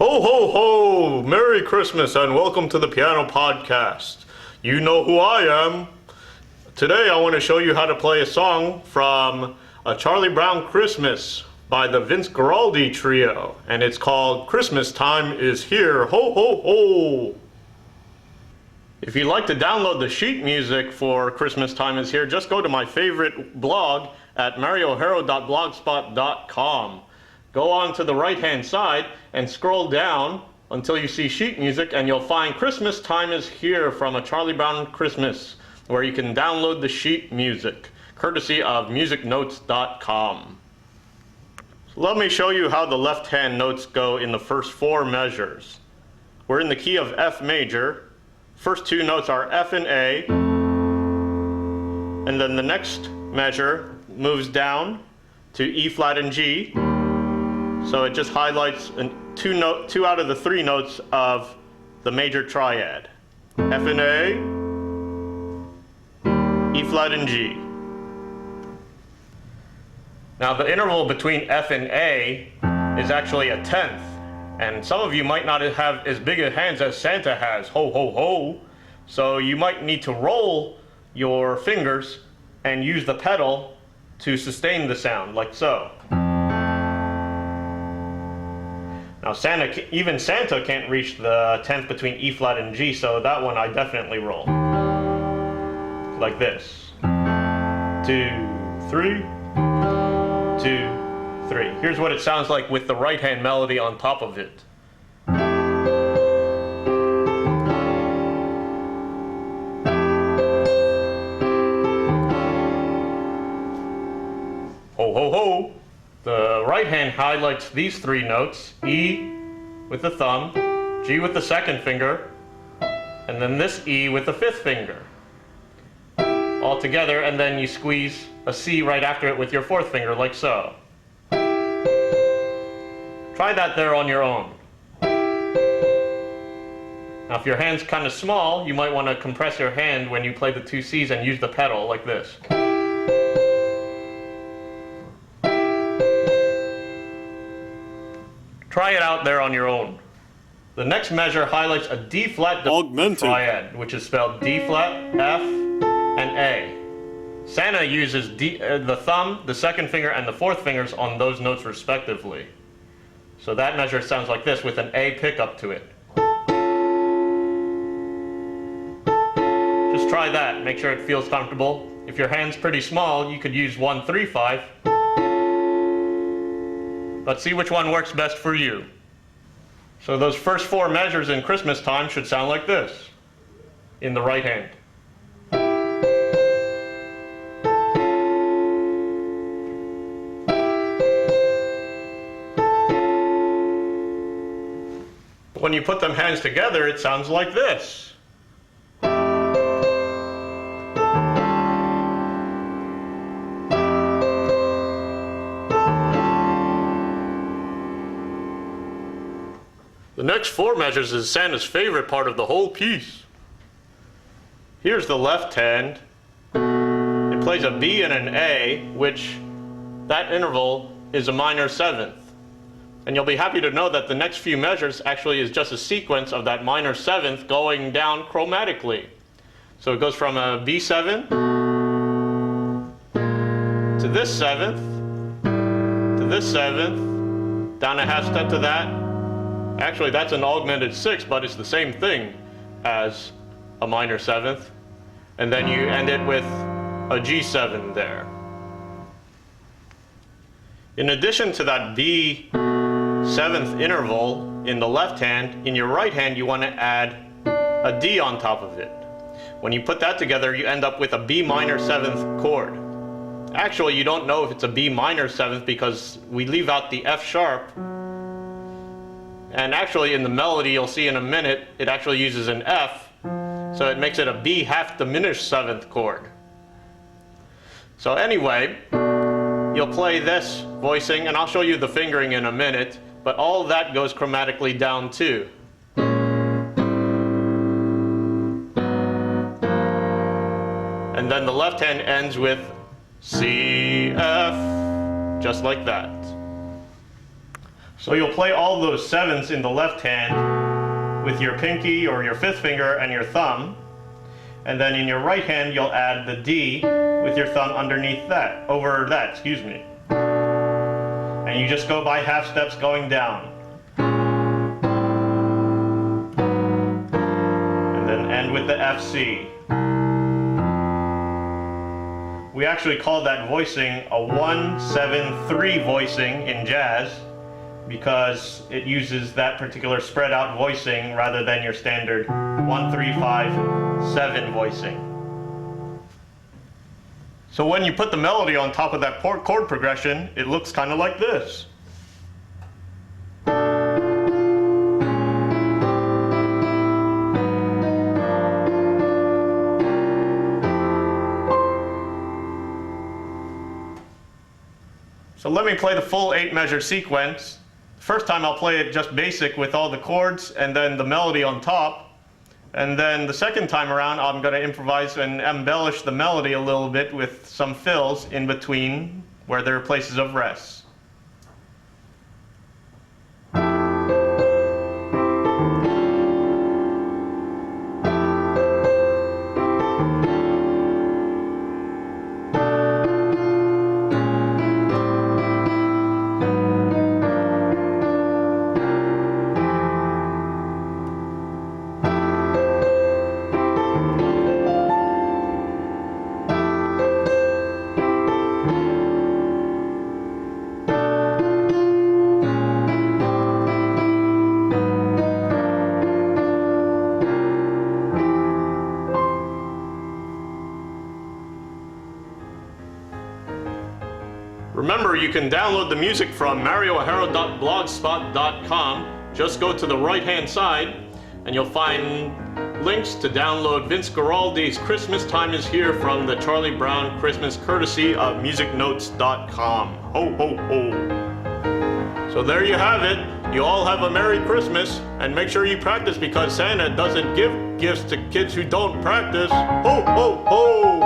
Ho ho ho! Merry Christmas and welcome to the Piano Podcast. You know who I am. Today I want to show you how to play a song from A Charlie Brown Christmas by the Vince Guaraldi Trio, and it's called Christmas Time Is Here. Ho ho ho! If you'd like to download the sheet music for Christmas Time Is Here, just go to my favorite blog at mariohero.blogspot.com. Go on to the right-hand side and scroll down until you see sheet music, and you'll find Christmas Time Is Here from A Charlie Brown Christmas, where you can download the sheet music, courtesy of musicnotes.com. So let me show you how the left-hand notes go in the first four measures. We're in the key of F major. First two notes are F and A, and then the next measure moves down to E flat and G. So it just highlights two out of the three notes of the major triad. F and A, E flat and G. Now the interval between F and A is actually a tenth. And some of you might not have as big a hands as Santa has, ho ho ho. So you might need to roll your fingers and use the pedal to sustain the sound, like so. Now even Santa can't reach the tenth between E flat and G, so that one I definitely roll. Like this. 2, 3, 2, 3. Here's what it sounds like with the right hand melody on top of it. Ho ho ho! The right hand highlights these three notes, E with the thumb, G with the second finger, and then this E with the fifth finger. All together, and then you squeeze a C right after it with your fourth finger, like so. Try that there on your own. Now if your hand's kind of small, you might want to compress your hand when you play the two C's and use the pedal like this. Try it out there on your own. The next measure highlights a D flat augmented triad, which is spelled D flat, F, and A. Santa uses the thumb, the second finger, and the fourth fingers on those notes respectively. So that measure sounds like this with an A pickup to it. Just try that, make sure it feels comfortable. If your hand's pretty small, you could use 1, 3, 5. But see which one works best for you. So those first four measures in Christmas time should sound like this in the right hand. When you put them hands together, it sounds like this. The next four measures is Santa's favorite part of the whole piece. Here's the left hand. It plays a B and an A, which that interval is a minor seventh. And you'll be happy to know that the next few measures actually is just a sequence of that minor seventh going down chromatically. So it goes from a B7 to this seventh, to this seventh, down a half step to that. Actually, that's an augmented sixth, but it's the same thing as a minor seventh. And then you end it with a G7 there. In addition to that B seventh interval in the left hand, in your right hand you want to add a D on top of it. When you put that together, you end up with a B minor seventh chord. Actually, you don't know if it's a B minor seventh because we leave out the F sharp. And actually in the melody, you'll see in a minute, it actually uses an F, so it makes it a B half diminished seventh chord. So anyway, you'll play this voicing, and I'll show you the fingering in a minute, but all of that goes chromatically down too. And then the left hand ends with C, F, just like that. So you'll play all those sevenths in the left hand with your pinky or your fifth finger and your thumb. And then in your right hand, you'll add the D with your thumb underneath that, over that, excuse me. And you just go by half steps going down. And then end with the F, C. We actually call that voicing a 1-7-3 voicing in jazz because it uses that particular spread out voicing rather than your standard 1-3-5-7 voicing. So when you put the melody on top of that chord progression, it looks kind of like this. So let me play the full 8-measure sequence. First time I'll play it just basic with all the chords and then the melody on top. And then the second time around I'm going to improvise and embellish the melody a little bit with some fills in between where there are places of rest. Remember, you can download the music from mariohara.blogspot.com. Just go to the right-hand side, and you'll find links to download Vince Guaraldi's Christmas Time Is Here from the Charlie Brown Christmas, courtesy of musicnotes.com. Ho, ho, ho. So there you have it. You all have a Merry Christmas, and make sure you practice because Santa doesn't give gifts to kids who don't practice. Ho, ho, ho!